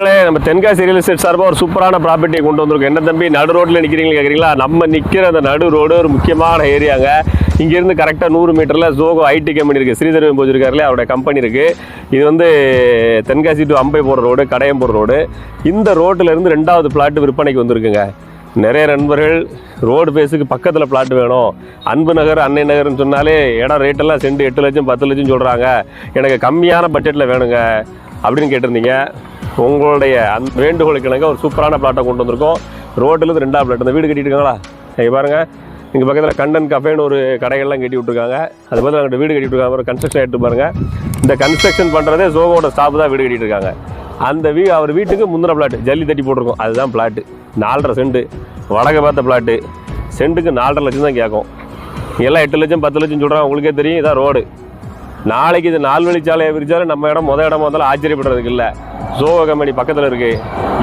நம்ம Tenkasi real estate சார்பாக ஒரு சூப்பரான ப்ராப்பர்ட்டியை கொண்டு வந்திருக்கோம். என்ன தம்பி நடு ரோட்டில் நிற்கிறீங்களா கேட்குறீங்களா? நம்ம நிற்கிற அந்த நடு ரோடு ஒரு முக்கியமான ஏரியாங்க. இங்கேருந்து கரெக்டாக 100 மீட்டரில் ஜோகோ ஐடி கம்பெனி இருக்குது. ஸ்ரீதர் போச்சிருக்காருல, அவருடைய கம்பெனி இருக்குது. இது வந்து தென்காசி டு அம்பை போகிற ரோடு, கடையம் போகிற ரோடு. இந்த ரோட்டிலேருந்து 2வது பிளாட் விற்பனைக்கு வந்திருக்குங்க. நிறைய நண்பர்கள் ரோடு பேஸுக்கு பக்கத்தில் பிளாட் வேணும், அன்பு நகர் அன்னை நகர்னு சொன்னாலே இடம் ரேட்டெல்லாம் செண்டு 8 லட்சம் 10 லட்சம் சொல்கிறாங்க, எனக்கு கம்மியான பட்ஜெட்டில் வேணுங்க அப்படின்னு கேட்டிருந்தீங்க. உங்களுடைய அந்த வேண்டுகோளுக்கு எனக்கு ஒரு சூப்பரான பிளாட்டை கொண்டு வந்திருக்கோம். ரோட்டிலேருந்து 2வது பிளாட். இந்த வீடு கட்டிட்டு இருக்காங்களா இங்கே பாருங்கள். இங்கே பக்கத்தில் கண்டன் கஃபேன்னு ஒரு கடைகள்லாம் கட்டி விட்ருக்காங்க. அது பார்த்து அங்கே வீடு கட்டிட்டு இருக்காங்க. ஒரு கன்ஸ்ட்ரக்ஷன் எடுத்து பாருங்கள். இந்த கன்ஸ்ட்ரக்ஷன் பண்ணுறதே ஜோகோட ஸ்டாஃப் தான் வீடு கட்டிட்டு இருக்காங்க. அந்த அவர் வீட்டுக்கு முந்தின பிளாட் ஜல்லி தட்டி போட்டிருக்கோம். அதுதான் பிளாட்டு. 4.5 சென்ட் வடக்க பார்த்த பிளாட்டு. சென்ட்டுக்கு 4.5 லட்சம் தான் கேட்கும். எல்லாம் 8 லட்சம் 10 லட்சம் சொல்கிறாங்க. உங்களுக்கே தெரியும், இதான் ரோடு. நாளைக்கு இது 4 வழிச்சாலையை விரிச்சாலும் நம்ம இடம் இடமா இருந்தாலும் ஆச்சரியப்படுறதுக்கு இல்லை. ஜோகோ கம்பெனி பக்கத்தில் இருக்குது.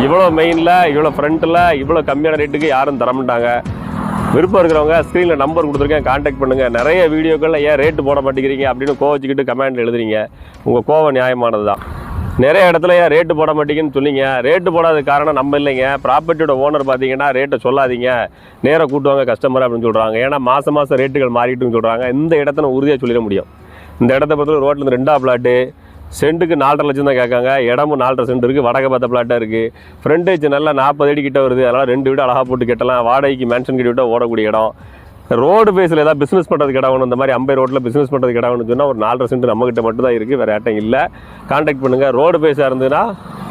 இவ்வளோ மெயினில், இவ்வளோ ஃப்ரண்ட்டில், இவ்வளோ கம்மியான ரேட்டுக்கு யாரும் தரமாட்டாங்க. விருப்பம் இருக்கிறவங்க ஸ்க்ரீனில் நம்பர் கொடுத்துருக்கேன், கான்டாக்ட் பண்ணுங்கள். நிறைய வீடியோக்களில் ஏன் ரேட்டு போட மாட்டேங்கிறீங்க அப்படின்னு கோவச்சிக்கிட்டு கமெண்ட் எழுதுறீங்க. உங்கள் கோவம் நியாயமானது தான். நிறைய இடத்துல ஏன் ரேட்டு போட மாட்டேங்கன்னு சொன்னீங்க. ரேட்டு போடாத காரணம் நம்ம இல்லைங்க. ப்ராப்பர்ட்டியோட ஓனர் பார்த்தீங்கன்னா ரேட்டை சொல்லாதீங்க, நேராக கூட்டுவாங்க கஸ்டமர் அப்படின்னு சொல்கிறாங்க. ஏன்னா மாதம் ரேட்டுகள் மாறிட்டுன்னு சொல்கிறாங்க. இந்த இடத்த உறுதியாக சொல்லிட முடியும். இந்த இடத்த பொறுத்தவரை ரோட்டில் 2வது பிளாட்டு சென்ட்டுக்கு 4.5 லட்சம் தான் கேட்காங்க. இடமும் 4.5 சென்ட் இருக்குது. வடக்க பார்த்த பிளாட்டாக இருக்குது. ஃப்ரண்டேஜ் நல்லா 40 அடி கிட்ட வருது. அதனால் 2 வீடு அழகாக போட்டு கட்டலாம். வாடகைக்கு மேன்ஷன் கட்டி விட்டால் ஓடக்கூடிய இடம். ரோடு பேஸில் ஏதாவது பிஸ்னஸ் பண்ணுறதுக்கு இடம் வேணும், இந்த மாதிரி அம்பை ரோட்டில் பிஸ்னஸ் பண்ணுறதுக்கு இடம் வேணும்னு சொன்னால் ஒரு 4.5 சென்ட் நம்மகிட்ட மட்டும் தான் இருக்குது, வேறு ஆட்டம் இல்லை. கான்டாக்ட் பண்ணுங்கள். ரோடு பேஸாக இருந்ததுன்னா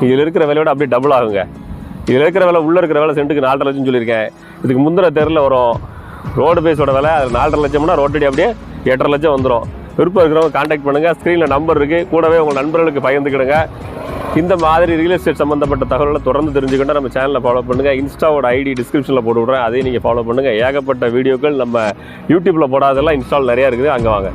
இதில் இருக்கிற விலையோட அப்படியே டபுள் ஆகுங்க. இதில் இருக்கிற விலை, உள்ளே இருக்கிற விலை சென்ட்டுக்கு 4.5 லட்சம் சொல்லியிருக்கேன். இதுக்கு முந்தின தெருவில் வரும் ரோடு பேஸோட விலை. அது 4.5 லட்சம்னா ரோட்டடி அப்படியே 8.5 லட்சம் வந்துடும். விருப்பம் இருக்கிறவங்க கான்டாக்ட் பண்ணுங்கள். ஸ்க்ரீனில் நம்பர் இருக்குது. கூடவே உங்கள் நண்பர்களுக்கு பகிர்ந்துக்கிடுங்க. இந்த மாதிரி ரியல் எஸ்டேட் சம்மந்தப்பட்ட தகவல்களை தொடர்ந்து தெரிஞ்சுக்கிட்டால் நம்ம சேனலில் ஃபாலோ பண்ணுங்கள். இன்ஸ்டாவோட ஐடி டிஸ்கிரிப்ஷனில் போட்டு விட்றேன், அதையும் நீங்கள் ஃபாலோ பண்ணுங்கள். ஏகப்பட்ட வீடியோக்கள் நம்ம யூடியூப்பில் போடாதெல்லாம் இன்ஸ்டால் நிறையா இருக்குது, அங்கே வாங்க.